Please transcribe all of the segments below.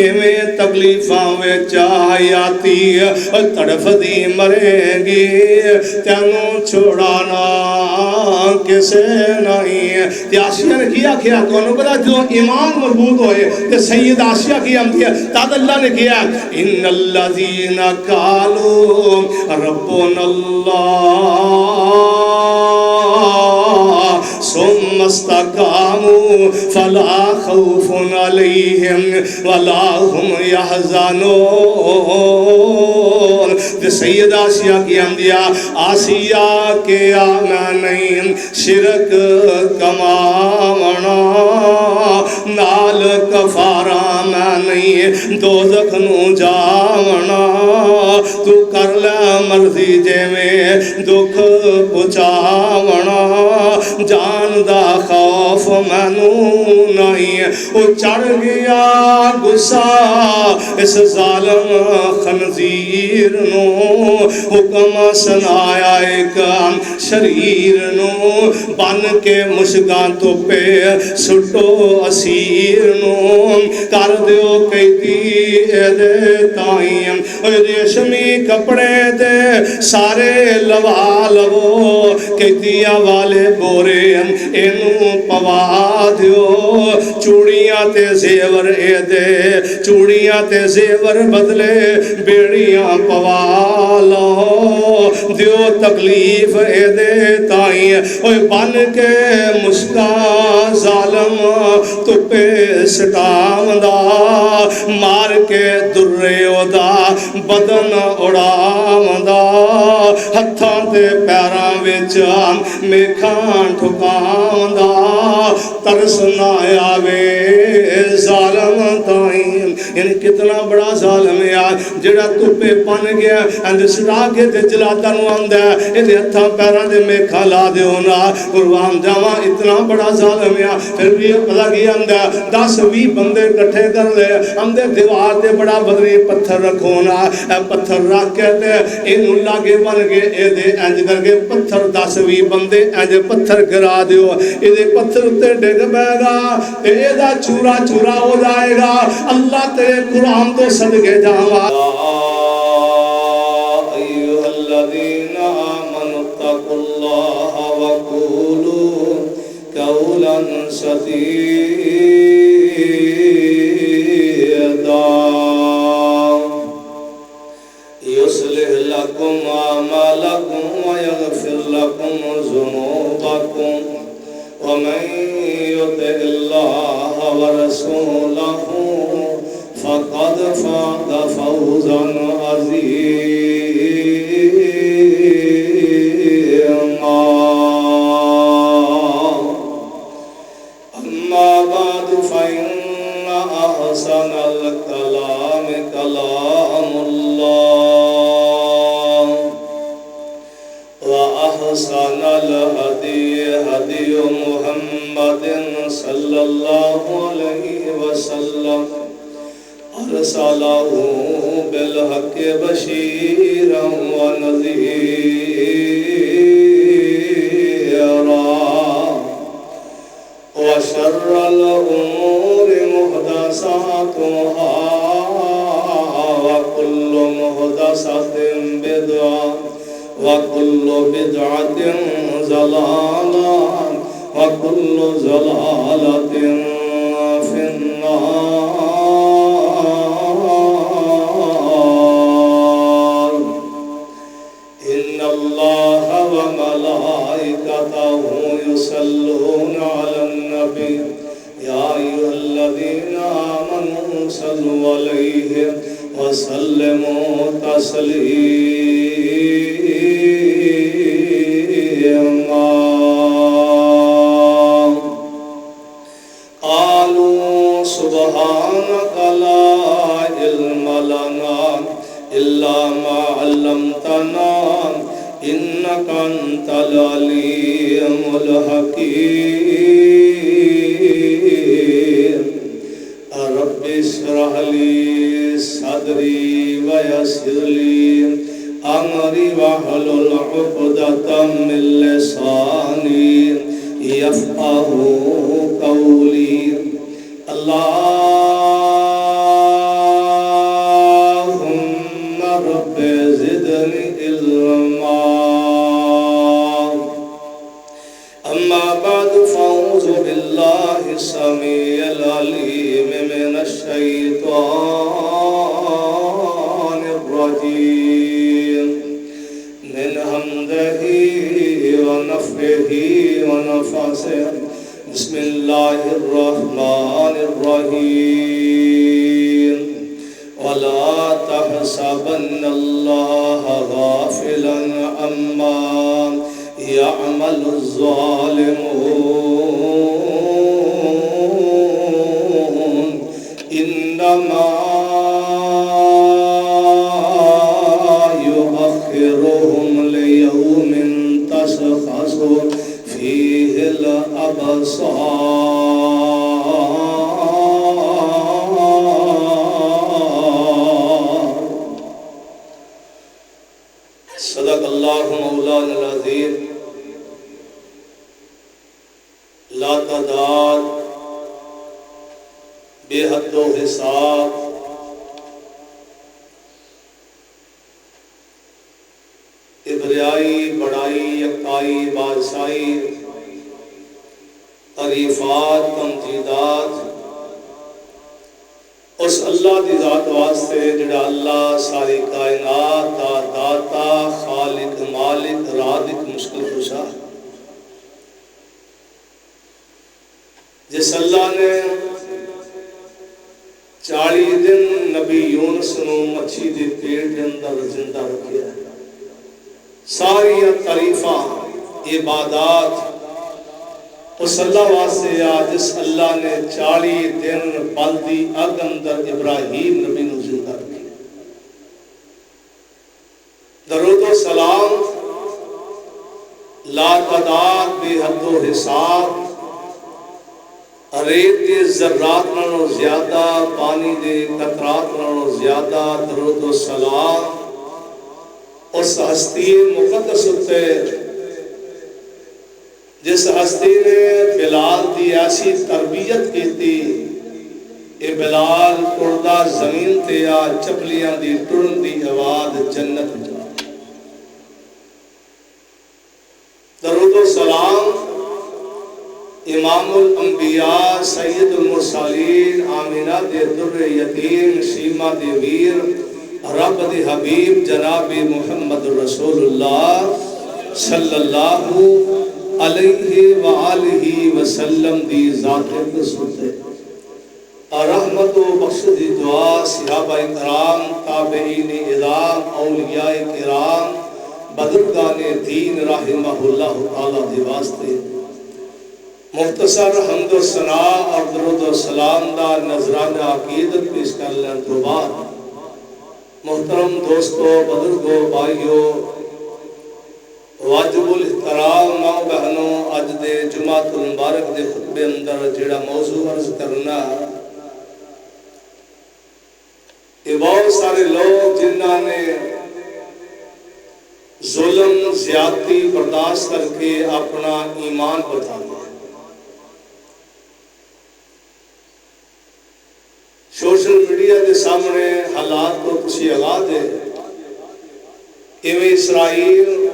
ایویں تکلیفاں وچ آیاتی تڑف دی مریں گی تینوں چھوڑانا کسے نہیں تے آسیہ نے کیا کیا تو انہوں پتا جو ایمان مربوط ہوئے تے سید آسیہ کی ہم دیا تاد اللہ نے کیا ان الذین قالوا ربنا اللہ ثم استقاموا فلا خوف علیہم ولا هم يحزنون تے سید آسیہ کی ہم دیا آسیہ کے آنا نہیں شرک کماونا نال کفارہ میں نہیں دوزخ نو جاونا تو کر لے مرضی جے میں دکھ پچاونا جان دا خوف مینو نہیں وہ چڑھ گیا غصہ اس ظالم خنزیر نو حکم سنایا ایک شریر نو بن کے مشکان تو پہ سٹو اسیر نو کر دیو قیدی دے تائیں ریشمی کپڑے دے سارے لوا لو قیدیاں والے بورے اینو پوا دیو چوڑیاں تے زیور اے دے چوڑیاں تے زیور بدلے بیڑیاں پوا لو دیو تکلیف اے دے تائیں اوے بن کے مشکا ظالم تو پہ سٹام دا مار کے درے دا بدن اڑام دا ہتھاں تے پیراں وچ میکھاں ٹھکام دا ترس نہ آوے ظالم تائیں یعنی کتنا بڑا ظالم ہے جڑا تو پہ پن گیا اند سٹا کے تے جلاتا نو آندا ہے اے ہتھاں پیراں دے میکھاں لا دیو نا قربان جاواں اتنا بڑا ظالم ہے پھر بھی پتہ کی آندا 10-20 بندے اکٹھے کر لے آندے دیوار تے بڑا بدری پتھر رکھو نا اے پتھر رکھ کے تے اینو لاگے بن کے اے دے انج کر کے پتھر 10-20 بندے انج پتھر گرا دیو اے دے پتھر تے ڈگ پے گا اے دا چورا چورا ہو جائے گا اللہ تیرے قرآن تو صدقے جاواں ایھا الذین آمنوا اتقوا اللہ وقولوا قولا سدیدا يصلح لكم أعمالكم ويغفر لكم ذنوبكم ومن يطع الله ورسوله فقد فاز فوزا عظيما أما بعد فإن أحسن الكلام كلام الله وأحسن الهدي هدي محمد صلى الله عليه وسلم أرسله بالحق بشيرا ونذيرا وشر الأمور محدثاتها وكل محدثة بدعة وكل بدعة ضلالة وكل ضلالة في النار إن الله وملائكته يصلون على النبي يا أيها الذين آمنوا صلوا عليه وسلموا تسليما قالوا سبحانك لا علم لنا إلا ما علمتنا إنك أنت العليم الحكيم رب اشرح لي صدري ويسر لي أمري واحلل عقدة من لساني يفقهوا قولي اللہ الشيطان الرجيم من همزه ونفخه ونفثه بسم الله الرحمن الرحيم ولا تحسبن الله غافلا عما يعمل الظالمون إنما يؤخرهم ليوم تشخص فيه الأبصار صدق اللہ مولانا العظیم لا تعداد بے حد و حساب کبریائی بڑائی یکتائی بادشاہی تعریفات تمجیدات اس اللہ دی ذات واسطے جڑا اللہ ساری کائنات دا داتا خالق مالک رازق مشکل کشا جس اللہ نے 40 دن نبی یونس نو مچھی دی پیٹ دے اندر زندہ رکھیا ہے ساری تعریفاں عبادات اس اللہ واسطے جس اللہ نے 40 دن بلدی اگ اندر ابراہیم نبی نو زندہ رکھیا درود و سلام لا تعداد بے حد و حساب ریت دے ذرات نالوں زیادہ پانی دے قطرات نالوں زیادہ درود و سلام اس ہستی مقدس تے جس ہستی نے بلال دی ایسی تربیت کی تھی اے بلال ٹردہ زمین تے آ چپلیاں دی ٹرن دی آواز جنت جا درود و سلام امام الانبیاء سید المرسلین آمینہ دے در یتیم شیمہ دے ویر رب دے حبیب جناب محمد رسول اللہ صلی اللہ علیہ وآلہ وسلم دی ذات قدس رحمت و بخش دی دعا صحابہ کرام تابعین اعظام اولیاء کرام بزرگان دین رحمہ اللہ تعالی دی واسطے مختصر حمد و ثنا اور درود و سلام دا نذرانہ عقیدت پیش کر لیں تو بعد محترم دوستو بزرگو بھائیو واجب الاحترام ماں بہنوں اج دے جمعہ المبارک دے خطبے اندر جڑا موضوع عرض کرنا کہ بہت سارے لوگ جنہاں نے ظلم زیادتی برداشت کر کے اپنا ایمان بچا لیا سوشل میڈیا کے سامنے حالات کو کسی آگاہ دے ایویں اسرائیل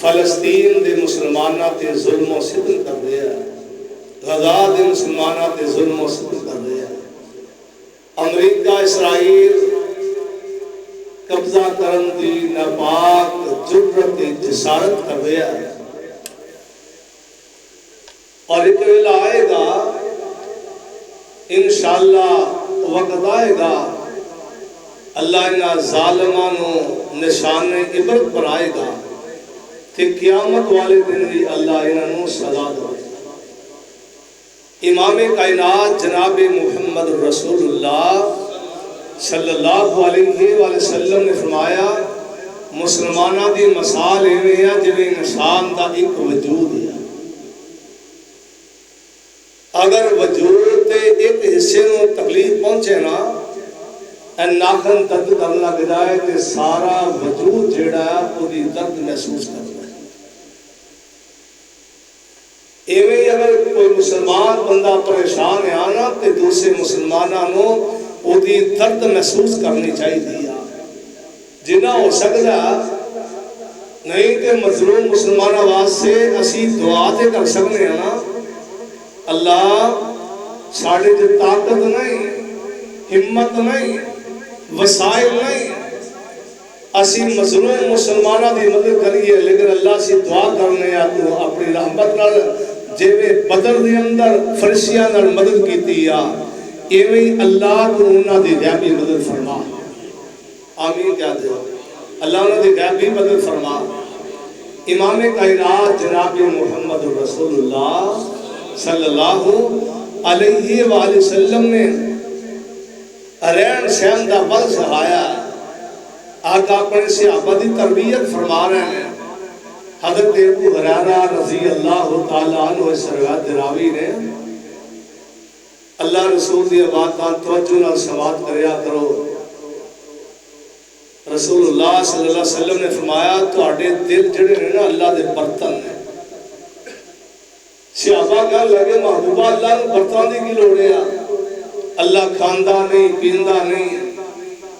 فلسطین دے مسلمانہ تے ظلم و ستم کر رہے ہیں غزہ دے مسلمانہ تے ظلم و ستم کر رہے ہیں امریکہ اسرائیل قبضہ کرن دی ناپاک جرت جسارت کر رہے ہیں اور ایک ویلا آئے گا انشاءاللہ وقت آئے گا اللہ انہا ظالمانوں نشان عبرت پر آئے گا کہ قیامت والے دن بھی اللہ انہوں سزا دے امام کائنات جناب محمد رسول اللہ صلی اللہ علیہ وسلم نے فرمایا مسلمانہ دی مثال ایویں ہے جویں انسان دا ایک وجود ہے اگر وجود تے ایک حصے نو تکلیف پہنچے نا ناخن درد کرن لگ جائے تے سارا وجود جیڑا ہے وہ دی درد محسوس کرتا ہے ایویں اگر کوئی مسلمان بندہ پریشان ہے آنا تے دوسرے مسلمانوں نو وہ دی درد محسوس کرنی چاہیے جنہ ہو سکتا نہیں تے مظلوم مسلمانوں واسطے اسی دعا تے کر سکنے ہیں نا اللہ ساڑھے جو طاقت نہیں ہمت نہیں، وسائل نہیں، اسی مظلوم مسلمانہ دی مدد کریے، لیکن اللہ سے دعا کرنے تو اپنی رحمت نال جیویں بدر دے اندر فرشتیاں نال مدد کیتی یا ایویں اللہ کو انہاں دی غیبی مدد فرما۔ آمین کیا دے اللہ انہاں دی غیبی مدد فرما۔ امام کائنات جناب محمد رسول اللہ صلی اللہ علیہ وآلہ وسلم نے رہن سہن دا بل سکھایا۔ آقا اپنے صحابہ دی تربیت فرما رہے ہیں۔ حضرت ابو ہریرہ رضی اللہ تعالیٰ عنہ اس روایت راوی نے اللہ رسول دی باتاں توجہ نال سماعت کریا کرو۔ رسول اللہ صلی اللہ علیہ وسلم نے فرمایا تواڈے دل جڑے نے نا اللہ دے برتن نے۔ صحابہ کہنے لگے محبوبہ اللہ نو برتن دی کی لوڑ ہے؟ اللہ کھاندا نہیں پیندا نہیں۔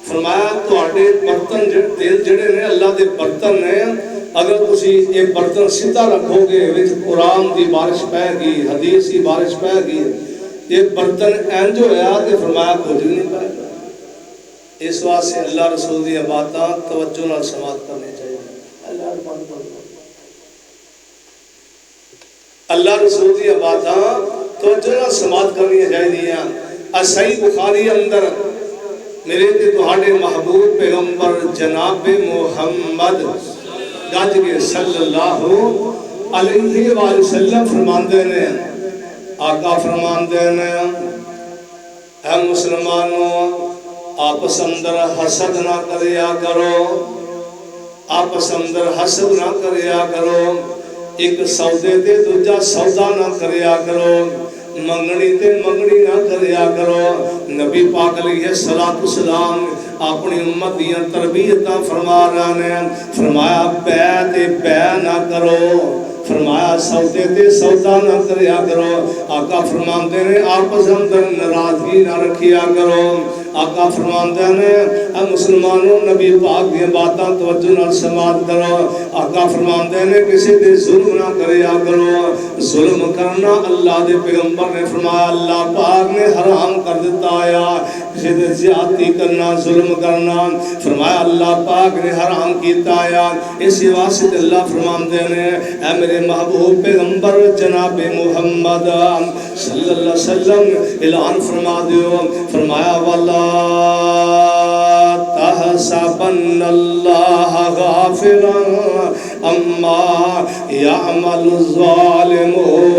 فرمایا تواڈے برتن دل جڑے نے اللہ دے برتن نے، اگر تسی ایک برتن سیدھا رکھو گے وچ قرآن دی بارش پے گی، حدیث دی بارش پے گی، یہ برتن انج ہویا کہ فرمایا کچھ نہیں پائے گا۔ اس واسطے اللہ رسول دی باتاں توجہ نال سماعت کرنی چاہیے۔ اللہ رسول دی باتاں توجہ نال سماعت کرنی چاہیے۔ صحیح بخاری اندر میرے تے تہاڈے محبوب پیغمبر جناب محمد گج کے صلی اللہ علیہ وآلہ وسلم فرماندے نے، آقا فرماندے نے اے مسلمانوں آپس اندر حسد نہ کریا کرو، آپس اندر حسد نہ کریا کرو، ایک سودے تے دوجا سودا نہ کریا کرو، منگنی تے منگنی نہ کریا کرو۔ نبی پاک علیہ السلام اپنی امت دیاں تربیتاں فرما رہے ہیں۔ فرمایا بے تے بے نہ کرو، فرمایا سودے تے سودا نہ کریا کرو۔ آقا فرماندے نے آپس اندر ناراضگی نہ رکھیا کرو۔ آقا فرماندے نے اے مسلمانوں نبی پاک دی باتاں توجہ نال سماعت کرو۔ آقا فرماندے نے کسی تے ظلم نہ کریا کرو۔ ظلم کرنا اللہ دے پیغمبر نے فرمایا اللہ پاک نے حرام کر دیتا آیا۔ کسی تے زیادتی کرنا، ظلم کرنا فرمایا اللہ پاک نے حرام کیتا آیا۔ اسی واسطے اللہ فرماندے نے اے میرے محبوب پیغمبر جناب محمد صلی اللہ علیہ وسلم اعلان فرما دیو، فرمایا والا تحسبن اللہ غافلا اما یعمل الظالمون۔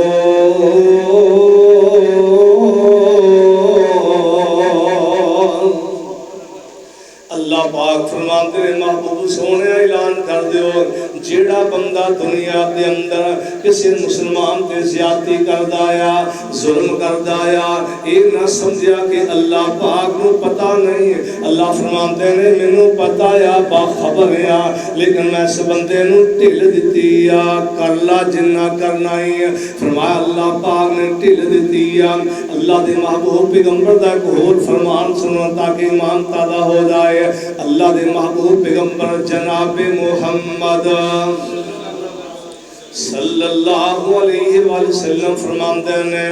اللہ پاک فرماتے ہیں محبوب سونے اعلان کر دیو جیڑا بندہ دنیا دے اندر کسی مسلمان تے زیادتی کردہ یا ظلم کردہ یا یہ نہ سمجھا کہ اللہ پاک نو پتہ نہیں۔ اللہ فرماتے ہیں منو پتہ یا باخبر یا لیکن میں اس بندے نو ٹھل دیتی یا کرلا جنہ کرنا ہی۔ فرمایا اللہ پاک نے ٹھل دیتی یا اللہ دے محبوب پیغمبر دا ایک اور فرمان سنو تاکہ ایمان تازہ ہو جائے۔ اللہ دے محبوب پیغمبر جناب محمد صلی اللہ علیہ وآلہ وسلم فرماندے نے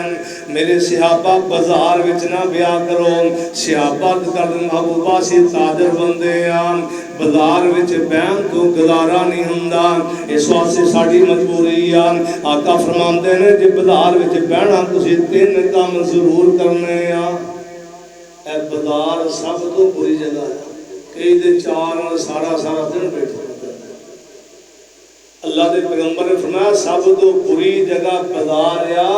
میرے صحابہ بازار وچ نہ بیا کرو۔ صحابہ کر محبوبہ سی تاجر بندے ہیں، بازار وچ بہن تو گزارا نہیں ہوندا، اس واسطے ساڈی مجبوری ہے۔ آقا فرماندے نے جے بازار وچ بہنا تسی تین کام ضرور کرنے ہیں۔ اے بازار سب تو بری جگہ ہے، کئی دے چار سارا دن بیٹھے اللہ دے پیغمبر نے فرمایا سب تو بری جگہ بازار یا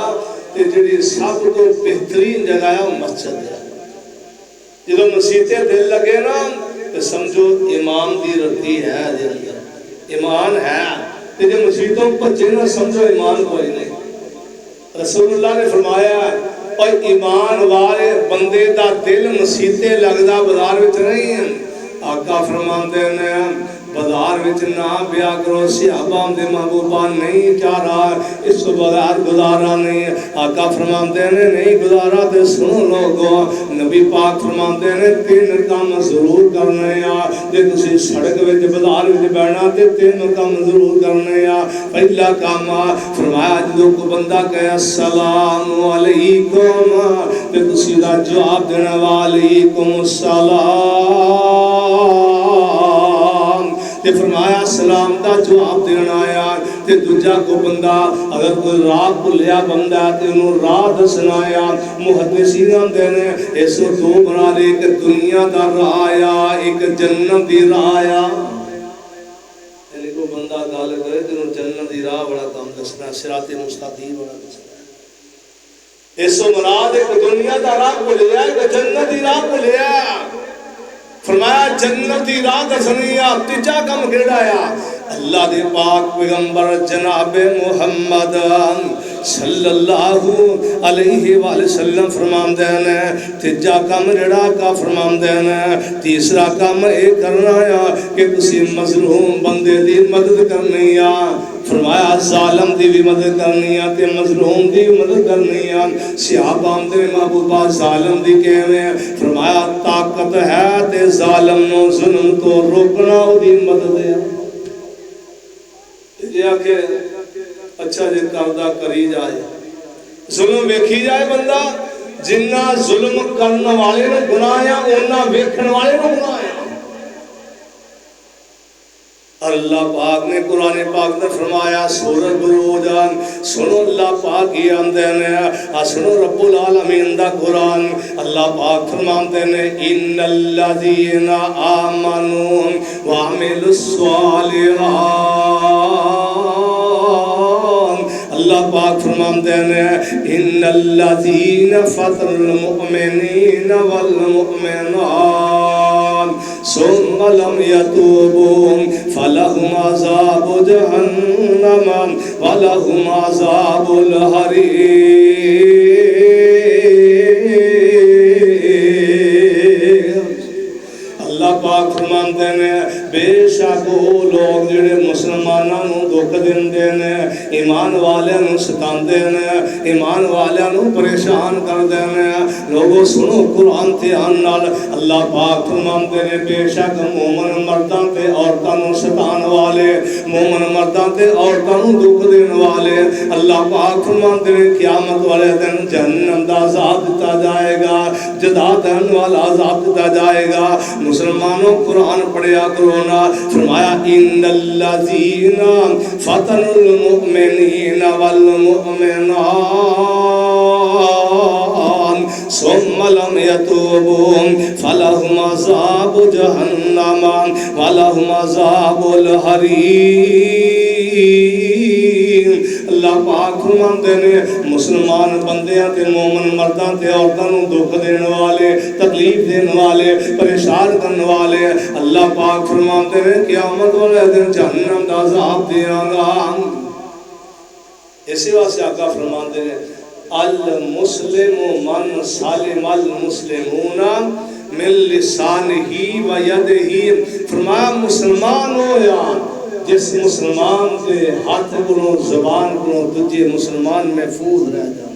تے جڑی سب تو بہترین جگہ ہے مسجد ہے۔ جدو مسیتیں دل لگے نا تو سمجھو ایمان دی رتی ہے دے اندر، ایمان ہے۔ تے جو مسیتوں پچھے نا سمجھو ایمان کوئی نہیں۔ رسول اللہ نے فرمایا اور ایمان والے بندے دا دل مسیتیں لگدا بازار وچ نہیں ہے۔ آقا فرماندے نے بازار وچ نہ پیا کرو صحابہ دے محبوبہ نہیں چاہ رہا اس کو بغیر گزارا نہیں آقا فرماتے ہیں نہیں گزارا تے سنو لوگو نبی پاک فرماتے ہیں 3 کام ضرور کرنے جے تسی سڑک وچ بازار وچ بیٹھنا تے 3 کام ضرور کرنے پہلا کام فرمایا جدوں کو بندہ کہے السلام علیکم تے تسی دا جواب دینا وعلیکم السلام تے فرمایا سلام دا جواب دینا آیا تے دوجا کو بندہ اگر کوئی راہ بھولیا بندہ تے انہوں راہ دسنا آیا محدثین آندے نے اس کو 2 بنا لے کہ دنیا دا راہ آیا ایک جنت دی راہ آیا یعنی کو بندہ گل کرے تے انہوں جنت دی راہ بڑا کام دسنا صراط مستقیم بڑا دسنا اس کو مراد ایک دنیا دا راہ بھولیا ایک جنت دی راہ بھولیا فرمایا جنتی راہ دسنی تیجا کم گھڑایا اللہ دے پاک پیغمبر جناب محمد صلی اللہ علیہ وآلہ وسلم فرمان دینے تیجا کم رڑا کا فرمان دینے تیسرا کم ایک کرنا ہے کہ کسی مظلوم بندے دی مدد کرنی ہے فرمایا ظالم دی بھی مدد کرنی ہے تے مظلوم دی بھی مدد کرنی ہے صحابہ دے محبوبہ ظالم دی کہویں فرمایا طاقت ہے تے ظالم نو ظلم تو روکنا دی مدد ہے یہ آکے اچھا جے کردہ کری جائے ظلم ویکھی جائے بندہ جنہ ظلم کرنا والے نے گنایا انہا ویکھن والے نے گنایا اللہ پاک نے قرآن پاک نے فرمایا سورہ بروج سنو اللہ پاک ہی آندے نے سنو رب العالمین دا قرآن اللہ پاک فرماتے ہیں ان الذین آمنوا وعملوا الصالحات اللہ پاک فرماتے ہیں ان الذین فطر المؤمنین والمؤمنات ثم لم يتوبوا فلهم عذاب جہنم ولهم عذاب الحریق اللہ پاک فرماتے ہیں بے شک وہ لوگ جڑے مسلمانوں دکھ دیندے نے ایمان والیاں ستاندے نے ایمان والیاں پریشان کردے نے لوگوں سنو قرآن دھیان نال اللہ پاک فرماتے ہیں بے شک مومن مرداں تے عورتاں ستان والے مومن مرداں تے عورتاں دکھ دین والے اللہ پاک فرماتے ہیں قیامت والے دن جہنم دا عذاب دتا جائے گا جزا دین والا عذاب دتا جائے گا مسلمانوں قرآن پڑھیا کرونا فرمایا ان الذین فتنوا المؤمنین والمؤمنات ثم لم يتوبوا فلهم عذاب جہنم ولهم عذاب الحریق اللہ پاک فرماتے ہیں مسلمان بندیاں تے مومن مرداں تے عورتاں نوں دکھ دین والے تکلیف دین والے پریشان کرن والے اللہ پاک فرماتے ہیں قیامت والے دن جہنم دا عذاب دیاں گا اسی واسطے آقا فرماتے ہیں المسلم من سالم المسلمون من لسانہ و یدہ فرمایا مسلمان ہو یا جس مسلمان کے ہاتھ کو زبان کو تجھے مسلمان محفوظ رہ جائے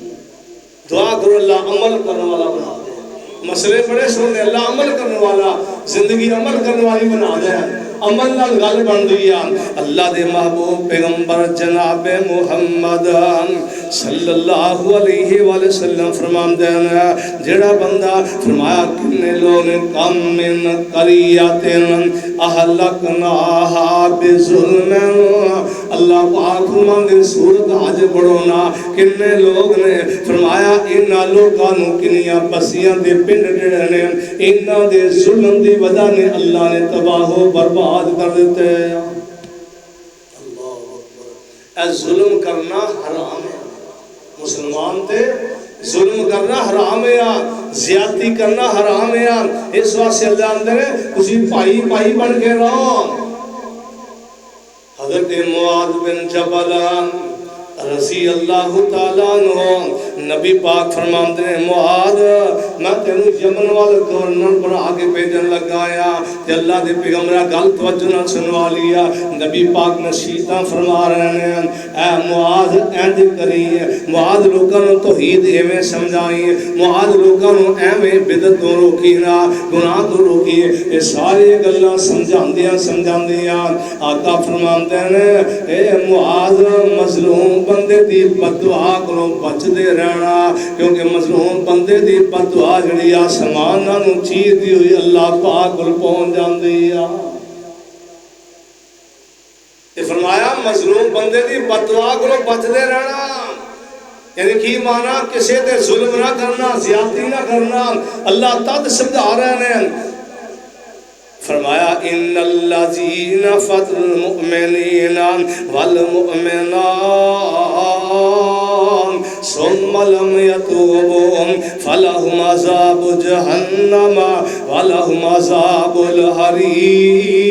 دعا کرو اللہ عمل کرنے والا بنا دے مسئلے بڑے سونے اللہ عمل کرنے والا زندگی عمل کرنے والی بنا دے عمل نال گل بن دیا اللہ دے محبوب پیغمبر جناب محمد صلی اللہ علیہ وآلہ وسلم فرمان دینا جڑا بندہ فرمایا کنے لوگ کم من قریاتن اہلکناہا بظلم اللہ پاک فرمان دے سورت آج پڑھونا کنے لوگ نے فرمایا انہا لوگانو کنیاں بسیاں دے پنڈ ڈڑنے انہا دے ظلم دی وجہ نے اللہ نے تباہ و برباد کر دیتے ہیں اللہ اکبر اے ظلم کرنا حرام ہے مسلمان تے ظلم کرنا حرام ہے زیادتی کرنا حرام ہے اس واسطے اللہ اندر ہے کسی پائی پائی بن کے رہو حضرت معاذ بن جبل رضی اللہ تعالیٰ عنہ نبی پاک فرماندے نے معاذ میں تینوں یمن وال گورنر بنا کے بھیجن لگایا تے اللہ دے پیغمبر گل توجہ نال سنوا لیا نبی پاک نصیحتاں فرما رہے ہیں اے معاذ انج کری معاذ لوکاں نوں توحید ایویں سمجھائی معاذ لوکاں نوں ایویں بدعت تو روکی نہ گناہ تو روکی یہ ساری گلاں سمجھاندیاں آقا فرماندے نے اے معاذ مظلوم بندے دی بد دعا کو بچدے رہنا کیونکہ مظلوم بندے دی بد دعا جڑی آسمان نوں چیز دی ہوئی اللہ پاک کول پہنچ جاندی آ تے فرمایا مظلوم بندے دی بد دعا کو بچدے رہنا یعنی کی مانا کسی تے ظلم نہ کرنا زیادتی نہ کرنا اللہ تد سمجھا رہے ہیں فرمایا ان الذین فتنوا المؤمنین والمؤمنات ثم لم يتوبوا فلهم عذاب جہنم ولهم عذاب الحریق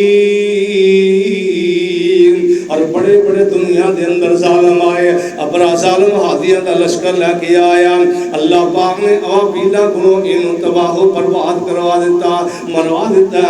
اور بڑے بڑے دنیا دے اندر ظالم آئے ابرا ظالم ہادیہ دا لشکر لے کے آیا اللہ پاک نے عوابیلا کو انہوں تباہ و برباد کروا دیتا مروا دیتا ہے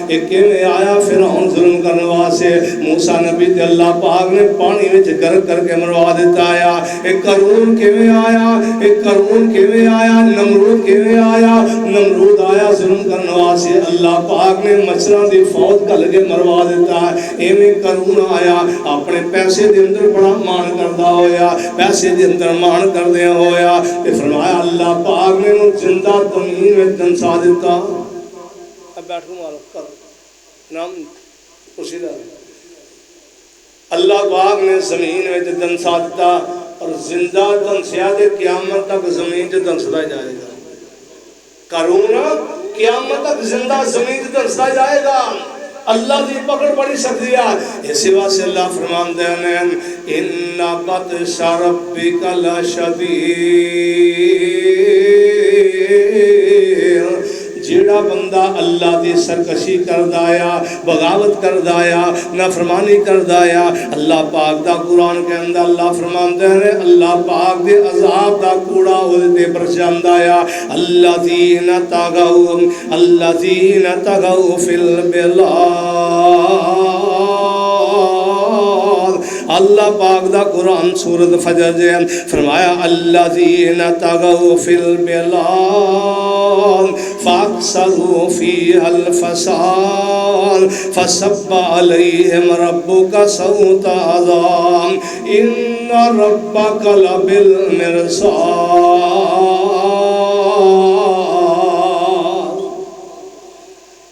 ایک میں آیا فرعون ظلم کرنے واسے موسیٰ نبی تے اللہ پاک نے پانی میں گرک کر کے مروا دیتا آیا ایک قارون کے میں آیا ایک قارون کے میں آیا نمرود کے میں آیا نمرود آیا ظلم کرنے واسے اللہ پاک نے مچھراں دی فوج کا لگے مروا دیتا ہے ایویں قارون آیا اپنے پیسے دے اندر بڑا مان کردہ ہویا پیسے دے اندر مان کردے ہویا کہ فرمایا اللہ پاک نے انہوں زندہ زمین میں دنسا دیتا اب بیٹھو مارو کر نام اسی دا اللہ پاک نے زمین میں دنسا دیتا اور زندہ دنسیا دے قیامت تک زمین جو دنسا جائے گا قارون قیامت تک زندہ زمین جو دنسا جائے گا اللہ دی پکڑ بڑی سکتی ہے اسی واسطے اللہ فرمان دے ہیں ان بطش ربک لشدید جیڑا بندہ اللہ دی سرکشی کر دایا بغاوت کر دایا نافرمانی کر دایا اللہ پاک دا قرآن کے اندر اللہ فرمان دے ہیں اللہ پاک دے عذاب دا کوڑا ہوتے برشان دایا الذین تغوا فی البلاد اللہ پاک دا قرآن سورۃ فجر جے فرمایا الذین تغوا فی البلاد فاکثروا فیہا الفساد فصب علیہم ربک سوط عذاب ان ربک لبالمرصاد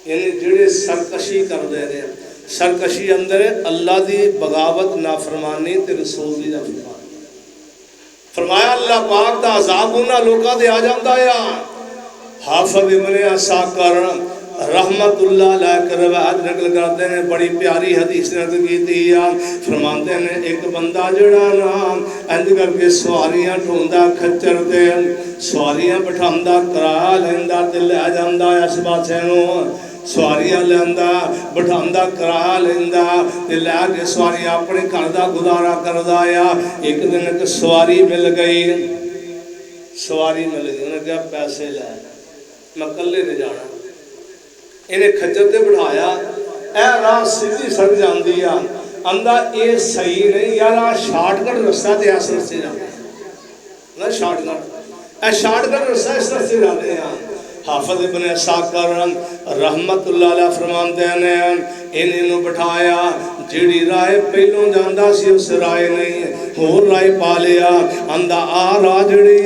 یعنی جڑے سرکشی کر دے رہے ہیں سرکشی اندر اللہ دی بغاوت نافرمانی تے رسول دی نافرمانی فرمایا اللہ پاک دا عذاب انہاں لوکاں دے آ جاندا ہے حافظ ابن عساکر رحمت اللہ علیہ کے روایت نقل کرتے ہیں بڑی پیاری حدیث نقل کی تھی فرماتے ہیں ایک بندہ جڑا نا انج کر کے سواریاں ڈھوندا کھچر تے سواریاں بٹھاندا کرا لیندا تے لے جاندا اس پاسے نوں سواریاں لیندا بٹھاندا کرا لیندا تے لے کے سواریاں اپنے گھر دا گزارا کردا آیا ایک دن ایک سواری مل گئی انہیں کہا پیسے لے میں کلے نے جانا انہیں کھچر تے بڑھایا اے راہ سیدھی سڑ جاندی آ اندہ اے صحیح نہیں یارا شارٹ کٹ رستہ تے ایس رستے جانے نا short cut a short cut رستہ اس رستے جانے حافظ ابن عساکر رحمت اللہ علیہ فرماتے ہیں انہیں بٹھایا جیڑی رائے پہلوں جاندہ سی اس رائے نہیں ہور رائے پا لیا اندہ راہ جڑی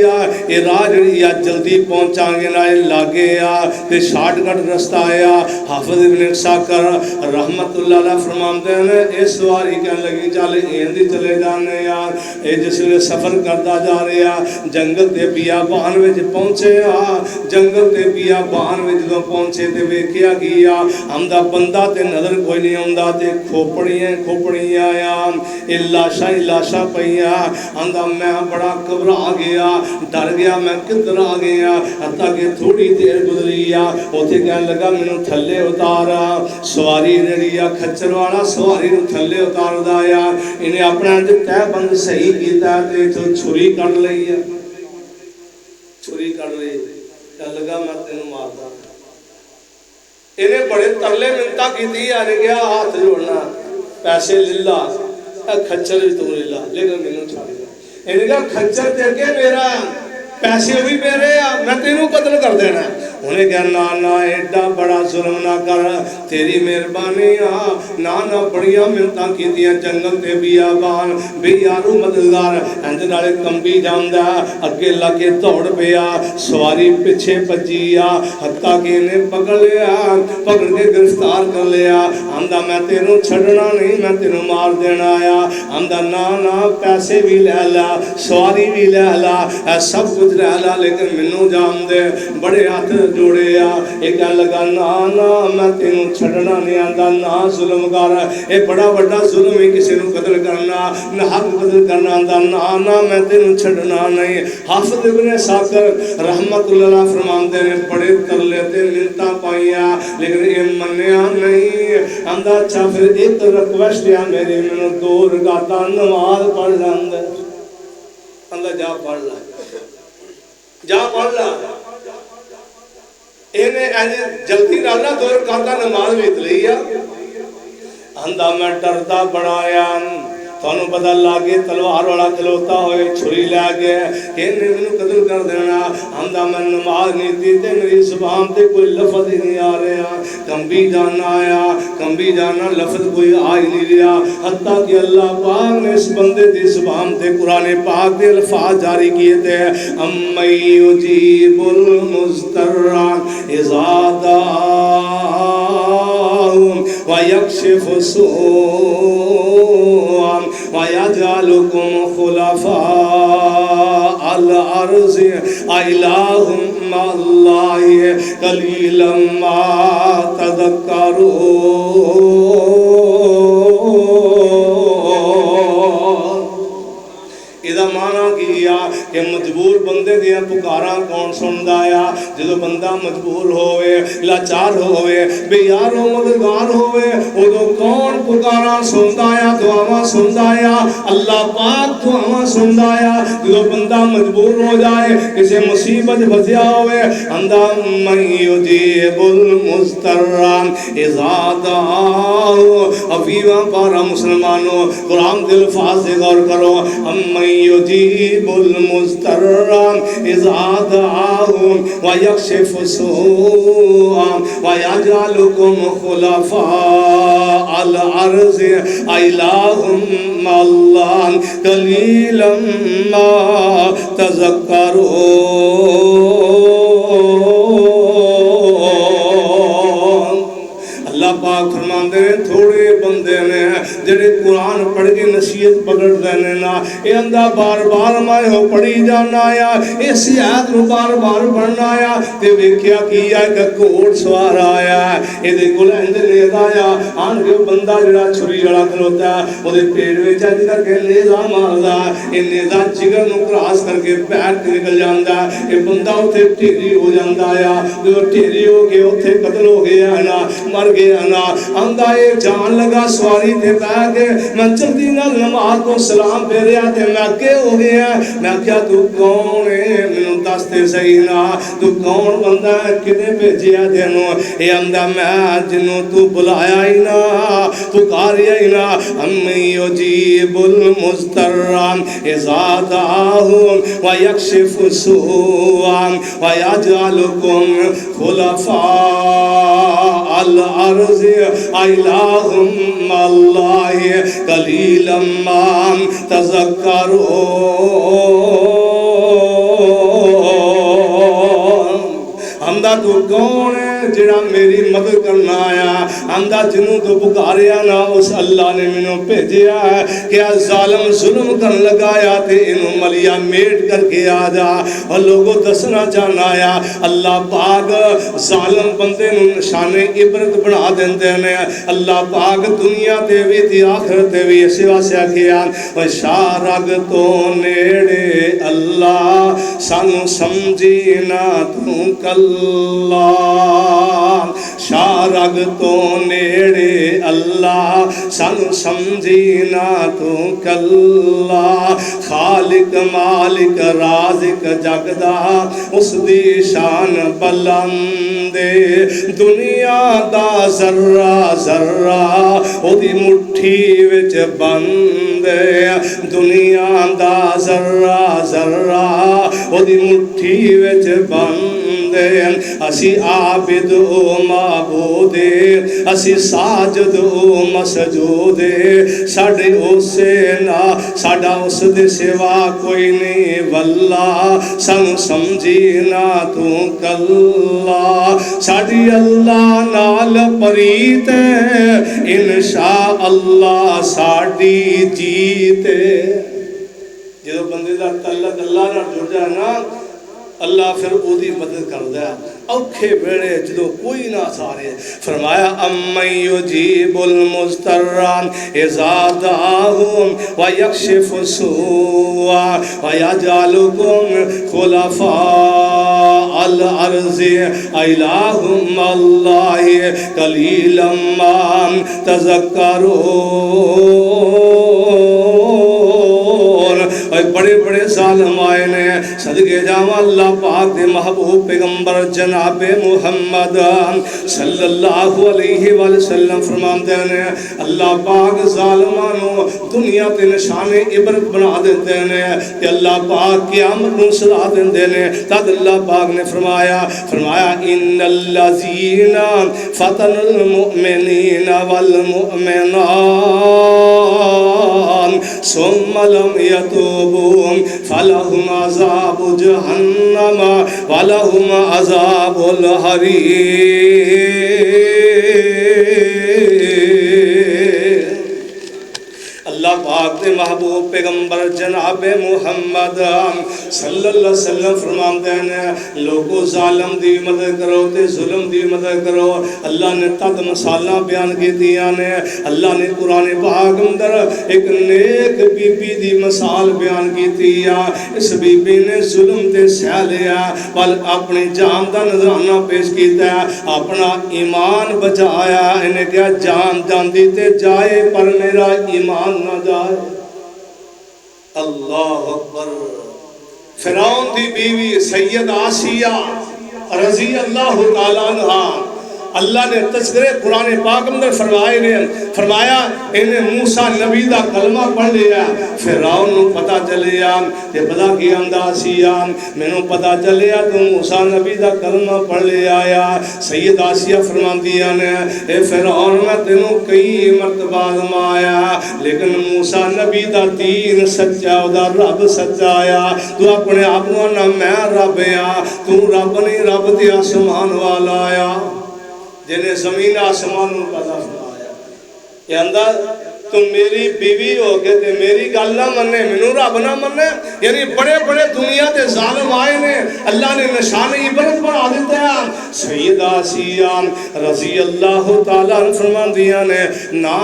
جلدی پہنچا گے رائے لاگے تے شارٹ کٹ رستہ آیا حافظ ابن عساکر رحمت اللہ علیہ فرماتے ہیں اس سواری کہنے لگی چلے ایندی چلے جانے اے جس لئے سفر کرتا جا رہا جنگل تے بیابان وچ پہنچے جنگل تے بیابان وچ جدوں پہنچے تے ویکھیا گیا اندہ بندہ تے نظر کوئی نہیں ہوندا تے کھوپڑیاں آیا لاشاں پئیاں اندہ میں بڑا گھبرا گیا ڈر گیا میں کدھر آ گیا حتیٰ کہ تھوڑی دیر گزری اوتھے کہنے لگا مینوں تھلے اتارا سواری جڑی کھچر والا سواری نوں تھلے اتار دایا انہیں اپنا تے بند صحیح کیتا تے چھری کڈ لئی چھری کر رہی کہنے لگا میں تینوں مارتا انہیں بڑے ترلے منتا کی تھی آنے گیا ہاتھ جوڑنا پیسے للہ کھچر بھی تو للہ لیکن میں نے چھاڑ گیا انہیں کہا کھچر دے کے میرا پیسے بھی میرے میں تینوں قتل کر دینا انہیں کہا نا ایڈا بڑا ظلم نہ کر تیری مہربانی نا بڑیاں منتاں کیتیاں جنگل تے بیابان بے یارو مددگار اندر نالے کمبی جاندا اگے لگے دوڑ پیا سواری پیچھے بجی حتیٰ کہ انہیں پکڑ لیا پکڑ کے گرفتار کر لیا آندا میں تینوں چھڑنا نہیں میں تینوں مار دینا آیا آندا نا پیسے بھی لے لا سواری بھی لے لا سب کچھ لے لا لیکن منوں جان دے بڑے ہاتھ جوڑے ایک کہنے لگا نا میں تینوں چھڑنا نہیں آندا نا ظلم کر اے بڑا بڑا ظلم ہے کسی نو قتل کرنا نہ حق قتل کرنا آندا نا میں تینوں چھڑنا نہیں حافظ ابن ساکر رحمت اللہ فرماندے نے بڑے ترلے تے منتاں پائیاں لیکن اے منیا نہیں آندا اچھا پھر ایک ریکویسٹ ہے میری مینوں 2 رکعتاں نماز پڑھ لیندا آندا جا پڑھ لا جا پڑھ لا انہیں جلدی ڈالنا 2 رکعتاں نماز بھی لئی آندا میں ڈردا بڑا تھانوں پتہ لاگے تلوار والا کھلوتا ہوئے چھری لے گیا کہ انہیں مینوں قتل کر دینا آندا میں نماز نہیں دی تے میری زبان تے کوئی لفظ ہی نہیں آ رہا کمبی جانا آیا کمبی جانا لفظ کوئی آ ہی نہیں رہا حتیٰ کہ اللہ پاک نے اس بندے دی زبان تے قرآن پاک دے الفاظ جاری کیے تھے امَّن یجیب المضطر اذا دعاہ ویکشف السوء وَيَجْعَلُكُمْ خُلَفَاءَ الْأَرْضِ أَإِلَٰهٌ مَّعَ اللَّهِ قَلِيلًا مَّا تَذَكَّرُونَ اِذا مانا کیا کہ مجبور بندے دیا پکاراں کون سندا آیا جدو بندہ مجبور ہوئے لاچار ہوئے بے یارو مددگار ہوئے ادو کون پکاراں سندا آیا دعاواں سندا آیا اللہ پاک دعاواں سندا آیا جدو بندہ مجبور ہو جائے کسی مصیبت بھجیا ہوئے اندہ من یجیب المضطر اذا دعاہ افیواں پارا مسلمانوں قرآن دل فاظ سے غور کرو امن یجیب المضطر اذا دعاہ ویکشف السوء ویجعلکم خلفاء الارض الہ مع اللہ قلیلا ما تذکرون اللہ پاک فرماندے ہیں تھوڑے بندے نے جڑے قرآن پڑھ کے نصیحت پکڑ دینے نا اے اندہ بار بار میں ہو پڑھی جانا آیا اسی آیت نو بار بار پڑھنا آیا تے ویکھیا کیا کہ کوڑ سوار آیا اے دے کول اندر لید آیا آن کے بندہ جڑا چھری والا کھلوتا ہے او دے پیٹ وچ اج کر کے لیزا ماردا اے لیزا جگر نو کراس کر کے پیٹ نکل جاندا اے بندہ اوتھے ٹھیری ہو جاندا آیا جو ٹھیری ہو کے اوتھے قتل ہو گیا نا مر گیا نا آندا اے جان لگا سواری تے پہ کے میں جلدی نال نماز کو سلام پھیریا تے میں اگے ہو گیا میں کیا تو کون ہے مینوں دس تے صحیح نا تو کون بندہ ہے کنے بھیجیا تینوں اے آندا میں جنوں تو بلایا ہی نا پکاریا ہی نا امن یجیب المضطر اذا دعاہ ویکشف السوء ویجعلکم خلفاء الارض الہ مع اللہ قلیلا ما تذکرون ہمدہ تو کون ہے جڑا میری مدد کرنا آیا ہمدہ جنوں تو پکاریا نا اس اللہ نے منوں بھیجیا ہے کیا ظالم ظلم کر لگایا تے انہوں ملیا میٹ کر کے آجا اور لوگوں دسنا چاہنا آیا اللہ پاک ظالم بندے نوں نشان عبرت بنا دیندے ہیں اللہ پاک دنیا تے بھی تے آخرت تے بھی اسی واسے کیا اور شارگ تو نیڑے اللہ سانو سمجھی نہ تو کل شارگ تو نیڑے اللہ اللہ سن سمجھی نہ تو کلا خالق مالک رازق جگدا اس دی شان بلند دنیا دا ذرہ ذرہ او دی مٹھی وچ بند دنیا دا ذرہ ذرہ او دی مٹھی وچ بند اسی عابد و معبود اسی ساجد و مسجود ساڈے اسے نہ ساڈا اس دے سوا کوئی نہیں واللہ سن سمجھی نہ تو کلا ساڈی اللہ نال پریت انشاءاللہ ساڈی جیت جدو بندے دا تعلق اللہ نال جڑ جائے نا اللہ پھر او دی مدد کردا ہے اوکھے ویلے جدو کوئی نہ سارے فرمایا امن یجیب المضطر اذا دعاہ ویکشف السوء ویجعلکم خلفاء الارض الہ مع اللہ قلیلا ما تذکرون بڑے بڑے ظالم آئے نے صدقے جاواں اللہ پاک دے محبوب پیغمبر جناب محمد صلی اللہ علیہ وآلہ وسلم فرماندے نے اللہ پاک ظالمانوں دنیا تے نشان عبرت بنا دیتے نے کہ اللہ پاک قیامت نوں سزا دیندے نے تد اللہ پاک نے فرمایا ان الذین فتنوا المؤمنین والمؤمنات ثم لم يتوبوا فلهم عذاب جہنم ولهم عذاب اللہ پاک دے محبوب پیغمبر جناب محمد صلی اللہ علیہ وسلم فرماندے ہیں لوگو ظالم دی مدد کرو تے ظلم دی مدد کرو اللہ نے تد مثالاں بیان کی دیاں نے اللہ نے قرآن پاک اندر ایک نیک بی بی دی مثال بیان کی دیا اس بی بی نے ظلم تے سہ لیا بل اپنی جان دا نذرانہ پیش کیتا ہے اپنا ایمان بچایا انہیں کیا جان جاندی تے جائے پر میرا ایمان نہ جائے اللہ اکبر فرعون دی بیوی سید آسیہ رضی اللہ تعالیٰ عنہ اللہ نے تذکرے قرآن پاک اندر فرمایا انہیں موسیٰ نبی دا کلمہ پڑھ لیا فرعون نو پتہ چلیا کہ پتہ کی آسیہ میں نو پتہ چلیا تو موسیٰ نبی دا کلمہ پڑھ لیا آیا سید آسیہ فرماندیا نے اے فرعون میں تینوں کئی مرتبہ آزمایا لیکن موسیٰ نبی دا دین سچا دا رب سچا آیا تو اپنے آپ نہ میں رب آیا تو رب نہیں رب دی آسمان والا آیا جنہیں زمین آسمان پیدا فرمایا یہ اندر تم میری بیوی ہو کے تے میری گل نہ مننے مینوں رب نہ مننے یعنی بڑے بڑے دنیا تے ظالم آئے نے اللہ نے نشان عبرت بنا دیتا ہے سیدہ آسیہ رضی اللہ تعالیٰ فرماندیاں نے نا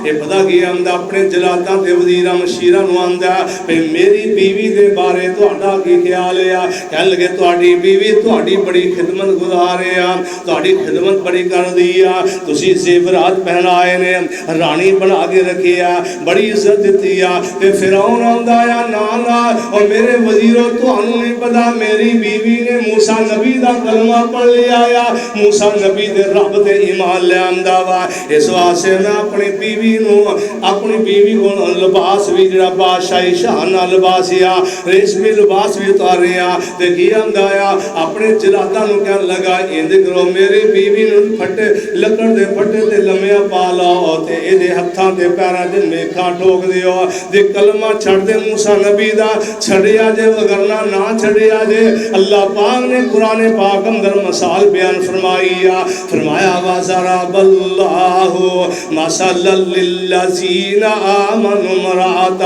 یہ پتہ کیا ہم اپنے جلاتاں تے وزیراں مشیراں نو آندا پہ میری بیوی دے بارے تہاڈا کی خیال ہے کہن لگے تہاڈی بیوی تہاڈی بڑی خدمت گزار ہے تہاڈی خدمت بڑی کر دی ہے تسی زیورات پہنائے نے رانی بنا کے رکھیا بڑی عزت دیتی ہے تے فرعون آندا یا نا اور میرے وزیروں تہانوں نہیں پتا میری بیوی نے موسیٰ نبی دا کلمہ پڑھ لیا یا موسیٰ نبی دے رب تے ایمان لے آندا وا اس واسطے میں اپنی بیوی کو لباس بھی جڑا بادشاہی شاہانہ لباس یا ریشمی لباس بھی اتاریا تے کی آندا یا اپنے جلاتاں نو کہن لگا ایند کرو میری بیوی نو پھٹے لکڑ دے پھٹے تے لمیاں پا لاؤ تے اے دے ہتھاں تے پیراں تے میکھاں ٹھوک دیو تے کلمہ چھڑ دے موسیٰ نبی دا چھڑیا جے وگرنہ نہ چھڑیا جے اللہ پاک نے قرآن پاک اندر مثال بیان فرمایا وَضَرَبَ اللَّهُ مَثَلًا لِلَّذِينَ آمَنُوا امْرَأَتَ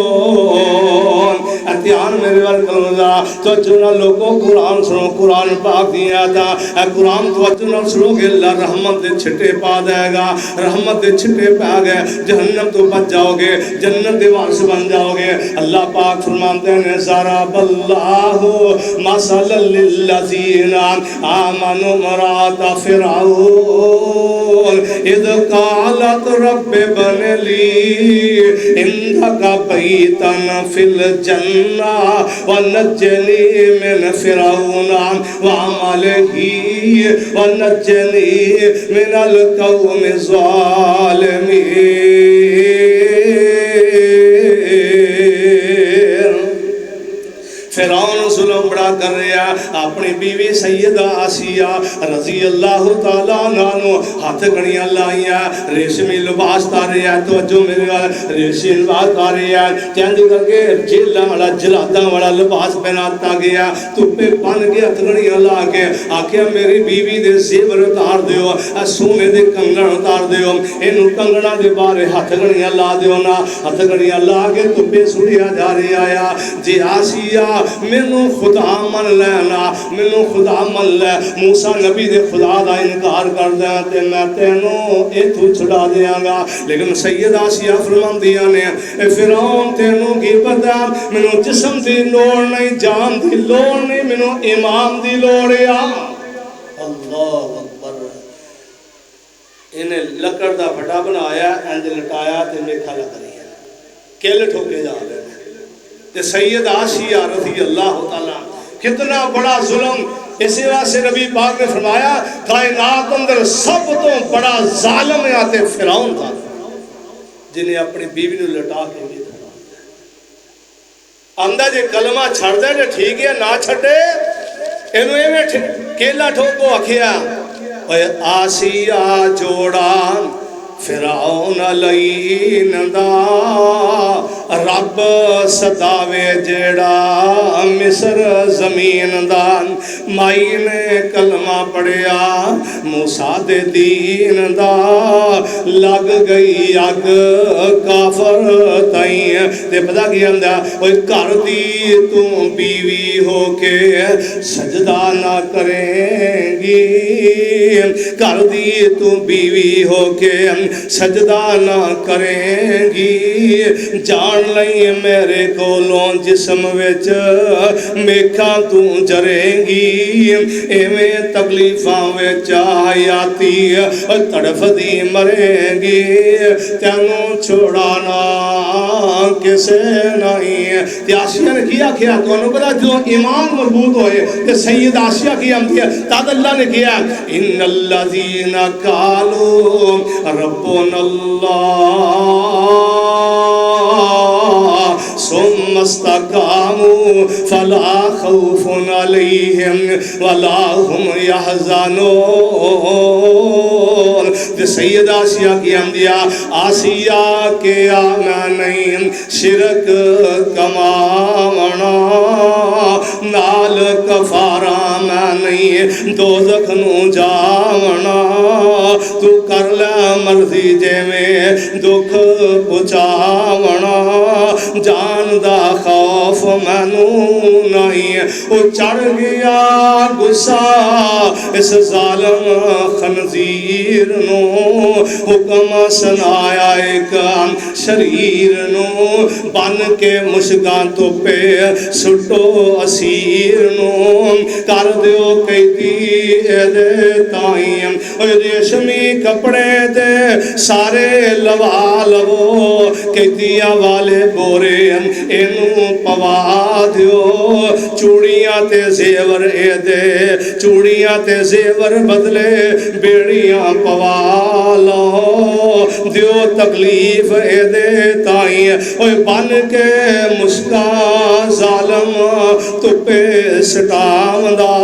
فرعون اتیان میرے والکلم گا. توجہ نہ لوگوں قرآن سنو, قرآن پاک دیا تھا اے قرآن توجہ نہ سنو گے اللہ رحمت دے چھٹے پا دے گا, رحمت دے چھٹے پا گئے جہنم تو بچ جاؤ گے, جنت دے وارث بن جاؤ گے. اللہ پاک فرماتے ہیں ضرب اللہ مثلا للذین آمنوا امرأۃ فرعون اذ قالت رب ابن لی عندک بیتا فی الجنہ ونجنی من فرعون وعملہ ونجنی من القوم الظالمین. فرعون ظلم بڑا کر رہا, اپنی بیوی سیدہ آسیہ رضی اللہ تعالیٰ عنہ ہاتھ گھڑیاں لائیاں, ریشمی لباس تاریا, توجہ میرے گال ریشمی لباس تاریا, چند کر کے جیلہ والا جلادہ والا لباس پہناتا گیا, تپے بن کے ہاتھ گھڑیاں لا کے آکھیا میری بیوی دے زیور اتار دیو, سونے دے کنگن اتار دیو, انہوں کنگنا دے بارے ہاتھ گھڑیاں لا دیو نا. ہاتھ گھڑیاں لا کے تپے سڑیا جا رہی آیا, جی آسیہ مینوں خدا من لینا, مینوں خدا من لے. موسیٰ نبی دے خدا دا انکار کر دیا تے میں تینوں ایتھوں چھڑا دیاں گا. لیکن سید آسیہ فرماندیاں نے اے فرعون تینوں کی پتہ, مینوں جسم دی لوڑ نہیں, جان دی لوڑ نہیں, مینوں امام دی لوڑ ہے. اللہ اکبر. انہیں لکڑ دا پھٹا بنایا, انج لٹایا تے میکھا لگ رہی ہے, کل ٹھوکے جا رہے ہیں. تے سید آسیہ رضی اللہ تعالیٰ, کتنا بڑا ظلم. اسی واسطے نبی پاک نے فرمایا کائنات اندر سب تو بڑا ظالم آتے فرعون تھا, جنہیں اپنی بیوی نے لٹا کے بھی اندر جے کلمہ چھڑ دے جو ٹھیک ہے, نہ چھڑے انہوں ایویں کیلا ٹھوکو آکھیا اے آسیہ جوڑا فرعون لین دا رب ستاوے جیڑا مصر زمین دا. مائی نے کلمہ پڑھیا موسیٰ دے دین دا, لگ گئی اگ کافر تائیں. تے پتہ کی اندہ اوہ کر دی تو بیوی ہو کے سجدہ نہ کریں گی, کر دی تو بیوی ہو کے سجدہ نہ کریں گی. جان لئی میرے کولوں جسم وچ میکھاں تو جریں گی, ایویں تکلیفاں وچ حیاتی تڑف دی مریں گی. تینوں چھوڑانا کسے نہیں. تے آسیہ نے کیا کیا تو انہوں پتا جو ایمان مربوط ہوئے تے سید آسیہ کی ہم دیا تاد اللہ نے کیا ان الذین قالوا ربنا اللہ ثم استقاموا فلا خوف علیہم ولا هم يحزنون. سید آسیہ کی ہم دیا آسیہ کے آنا نہیں شرک کماونا, نال کفارہ میں نہیں دوزخ نو جاونا. تو کر لے مرضی جے میں دکھ پچاونا, جان دا خوف مینو نہیں. وہ چڑھ گیا غصہ اس ظالم خنزیر نو, حکم سنایا ایک شریر نو, بن کے مشکان تو پہ سٹو اسیر نو. کر دیو قیدی دے تائیں ریشمی کپڑے دے سارے لوا لو, قیدیاں والے بورے اینو پوا دیو. چوڑیاں تے زیور اے دے, چوڑیاں تے زیور بدلے بیڑیاں پوا لو. دیو تکلیف اے دے تائیں اوے بن کے مشکان ظالم تو پہ سٹاوندا,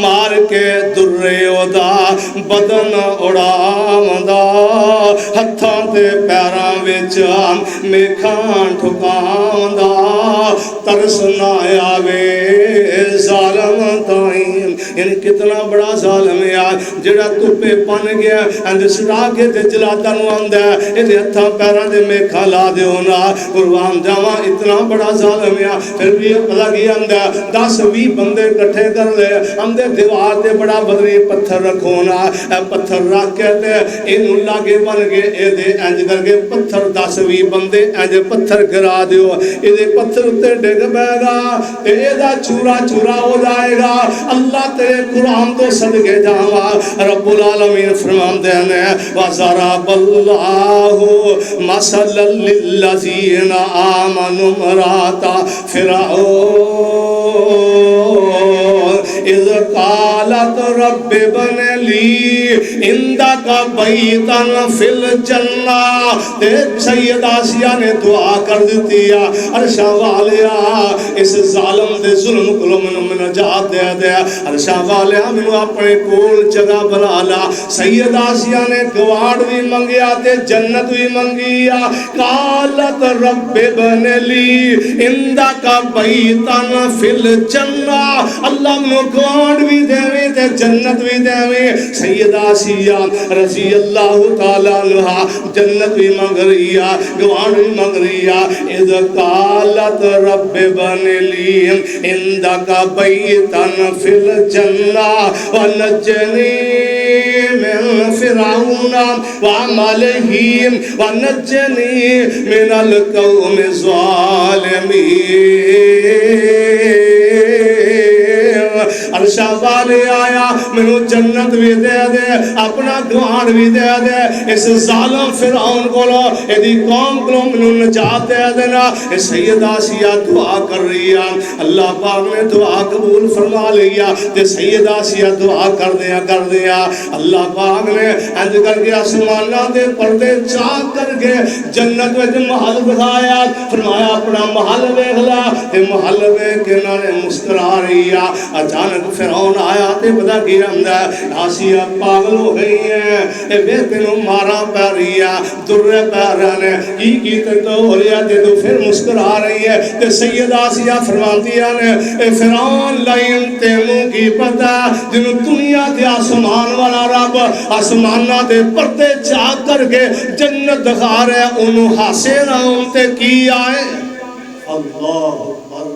مار کے درے دا بدن اڑاوندا. ہتھاں تے پیراں وچ میکھاں ٹھکاوندا, ترس نہ آوے ظالم تائیں یعنی کتنا بڑا ظالم ہے جڑا توپے پن گیا اند سڑا کے تے جلاتا نو آندا ہے اے ہتھاں پیراں دے میکھاں لا دیو نا قربان جاواں اتنا بڑا ظالم ہے پھر بھی پتہ کی آندا 10-20 بندے اکٹھے کر لے اندے دیوار تے بڑا بدری پتھر رکھو نا اے پتھر رکھ کے تے اینوں لاگے بن گئے اے دے انج کر کے پتھر 10-20 بندے انج پتھر گرا دیو اے دے پتھر تے ڈگ پے گا اے دا چورا چورا ہو جائے گا اللہ تیرے قرآن تو صدقے جاواں رب العالمین فرماندے ہیں وَضَرَبَ اللَّهُ مَثَلًا لِلَّذِينَ آمَنُوا امْرَأَتَ فِرْعَوْنَ اِذْ قَالَتْ رَبِّ ابْنِ لِي عِندَكَ بَيْتًا فِي الْجَنَّةِ تے سید آسیہ نے دعا کر دیتی ہے عرشہ والیا اس ظالم دے ظلم کو من نجات دے دے عرشہ والیا منو اپنے کول جگہ بنا لا سید آسیہ نے گواڑ بھی منگیا تے جنت بھی منگیا قالت رب ابن لی عندك بیتا فی الجنہ اللہ منو گواڑ بھی دے تے جنت بھی دے سید آسیہ رضی اللہ تعالیٰ عنہ جنت بھی منگ رہی ہے گواڑ بھی منگ رہی ہے اذ قالت رب ابن لی عندك بیتا فی الجنہ ونجنی من فرعون وعمله ونجني من القوم الظالمين عرشہ والے آیا منو جنت بھی دے دے اپنا گوان بھی دے دے اس ظالم فرعون کو لو ایدی قوم کو منو نجات دے دینا اس سید آسیہ دعا کر رہی ہے اللہ پاک نے دعا قبول فرما لیا تے سید آسیہ دعا کر دیا اللہ پاک نے انج کر کے آسمانہ دے پردے چاک کر کے جنت میں محل دکھایا فرمایا اپنا محل دیکھلا تے محل دیکھ کے انہوں نے مسکرا رہی ہے اچانک فرعون آیا تے پتہ کی اندہ آسیہ پاگل ہو گئی ہیں اے بیٹے نو مارا پہ رہی ہے درے پہ رہنے کی تے تو ہو رہی ہے تے تو پھر مسکرا رہی ہے تے سید آسیہ فرماتی ہے اے فرعون لائن تیموں کی پتہ جنہوں دنیا دے آسمان والا رب آسمانہ دے پردے چاک کر کے جنت دکھا رہے انہوں حاصل ہوں تے کی آئے اللہ اکبر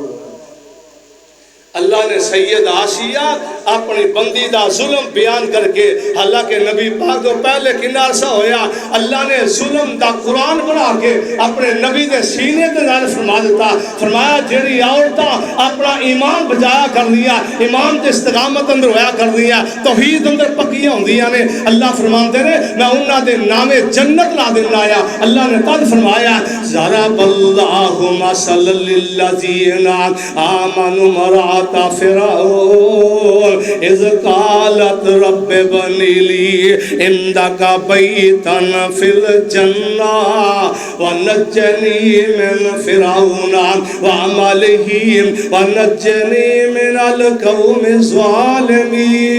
اللہ نے سید آسیہ اپنی بندی دا ظلم بیان کر کے حالانکہ نبی پاک تو پہلے کنار سا ہویا اللہ نے ظلم دا قرآن بنا کے اپنے نبی دے سینے دے نال فرما دیتا فرمایا جیڑی عورتاں اپنا ایمان بجایا کر دیا ایمان دے استقامت اندر ہویا کر دیا توحید اندر پکیاں ہوں دیا نے اللہ فرمان دے رہے میں انہاں دے نامے جنت لا دن لایا اللہ نے تد فرمایا ضرب اللہ مثلا للذین آمنوا امرأۃ فرعون اذ قالت رب ابن لي عندك بيتا في الجنة ونجني من فرعون وعمله ونجني من القوم الظالمين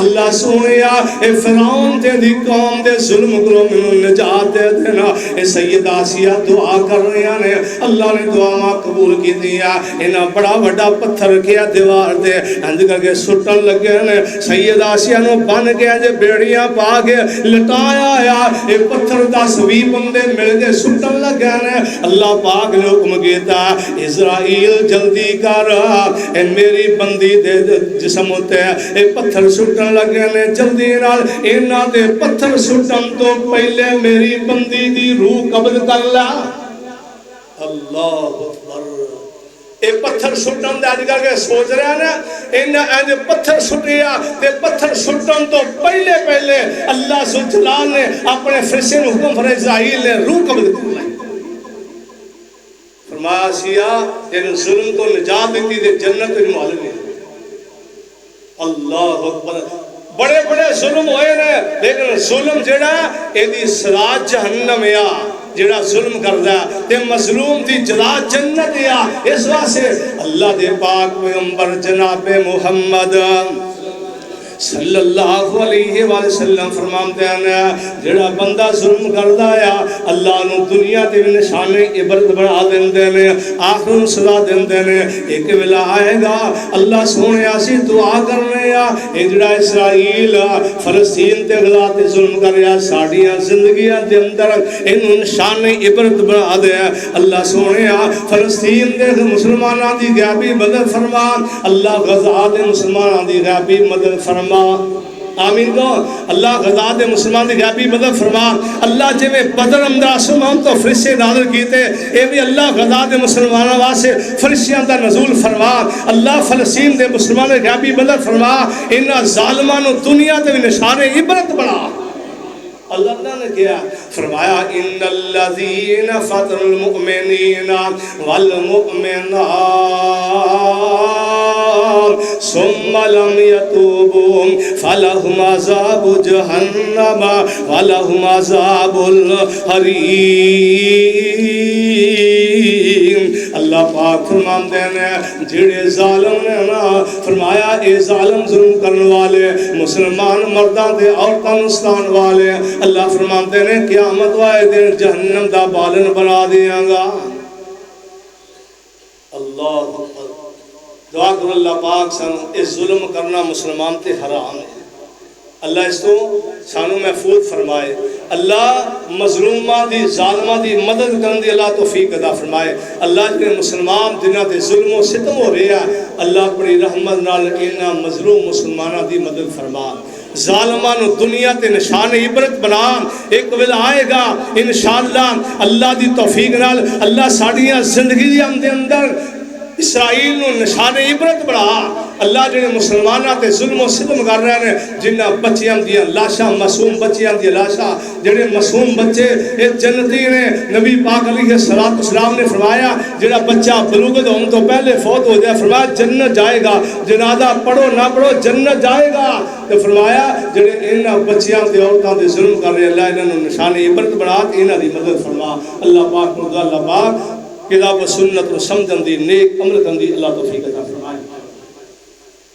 اللہ سونیا اے فرعون تے دی قوم دے ظلم کو منو نجات دے دینا اے سید آسیہ دعا کر رہے ہیں اللہ نے دعا ماں قبول کی دیا انہاں بڑا بڑا پتھر کیا دیوار دے اندھ کر کے سٹن لگے ہیں سید آسیہ نو بن گیا جے بیڑیاں پا کے لٹایا یا اے پتھر 10-20 بندے مل کے سٹن لگے ہیں اللہ پاک نے حکم کیتا اسرائیل جلدی کر اے میری بندی دے جسم ہوتے ہیں اے پتھر سٹن لگے نے جلدی نال انہاں دے پتھر سٹن تو پہلے میری بندی دی روح قبض کر لا اللہ اکبر اے پتھر سٹن دے اج کر کے سوچ رہے ہیں انہاں اج پتھر سٹیا تے پتھر سٹن تو پہلے اللہ ذوالجلال نے اپنے فرشتے نو حکم فرمایا اسرائیل نے روح قبض کر لی فرمایا سیا ان ظلم کو نجات دیتی تے جنت میں معلوم ہے اللہ اکبر بڑے بڑے ظلم ہوئے نے لیکن ظلم جڑا ایدی سزا جہنم یا جڑا ظلم کردا تے مظلوم دی جزا جنت یا اس واسطے اللہ دے پاک پیغمبر جناب محمد صلی اللہ علیہ وآلہ وسلم فرماتے ہیں جڑا بندہ ظلم کردا ہے اللہ نو دنیا تے نشان عبرت بنا دیندے نے آخر نو سزا دیندے نے ایک ویلا آئے گا اللہ سونے اسی دعا کرنے اے جڑا اسرائیل فلسطین تے غزہ تے ظلم کر رہا ساڈیاں زندگیاں دے اندر اینو نشان عبرت بنا دے اللہ سونے فلسطین دے مسلماناں دی غیبی مدد فرما اللہ غزہ دے مسلماناں دی غیبی مدد فرما آمین کو اللہ غزہ دے مسلمان دی غیبی مدد فرما اللہ جے میں بدر اندر آسمان تو فرشتے نازل کیتے اے بھی اللہ غزہ دے مسلمانوں واسطے فرشتیاں دا نزول فرما اللہ فلسطین دے مسلمانوں دی غیبی مدد فرما انہاں ظالماں نو دنیا تے نشان عبرت بنا اللہ نے کیا فرمایا ان الذین فتنوا المؤمنین والمؤمنات ثم لم يتوبوا فلهم عذاب جہنم ولهم عذاب الحریق اللہ پاک فرماندے ہیں جڑے ظالم نے نا فرمایا اے ظالم ظلم کرنے والے مسلمان مرداں دے عورتاں نستان والے اللہ فرماندے نے قیامت والے دن جہنم دا بالن بنا دیاں گا اللہ دعا کرو اللہ پاک سن اس ظلم کرنا مسلمان تے حرام ہے اللہ اس کو سانو محفوظ فرمائے اللہ مظلومہ دی ظالمہ دی مدد کرن دی اللہ توفیق عطا فرمائے اللہ جنہیں مسلمان جنہاں تے ظلم و ستم ہو رہا ہے اللہ اپنی رحمت نال انہاں مظلوم مسلمانہ دی مدد فرما ظالمان دنیا تے نشان عبرت بنا ایک ویلا آئے گا انشاءاللہ اللہ دی توفیق نال اللہ ساڑیاں زندگی دے اندر اسرائیل نو نشان عبرت بڑھا اللہ جنہیں مسلمانہ تے ظلم و ستم کر رہے ہیں جنہ بچیاں دیا لاشا معصوم بچیاں دیا لاشا جنہیں معصوم بچے ایک جنتی نے نبی پاک علیہ السلام نے فرمایا جنہ بچہ بلوغت ہوں تو پہلے فوت ہو جائے فرمایا جنت جائے گا جنازہ پڑھو نہ پڑھو جنت جائے گا تو فرمایا جنہیں انہاں بچیاں دے عورتاں دے ظلم کر رہے ہیں اللہ انہوں نشان عبرت بڑھا انہاں دی مدد فرما اللہ پاک مرضا اللہ پاک کتاب و سنت و سمجھن دی نیک عمل کن دی اللہ توفیق عطا فرما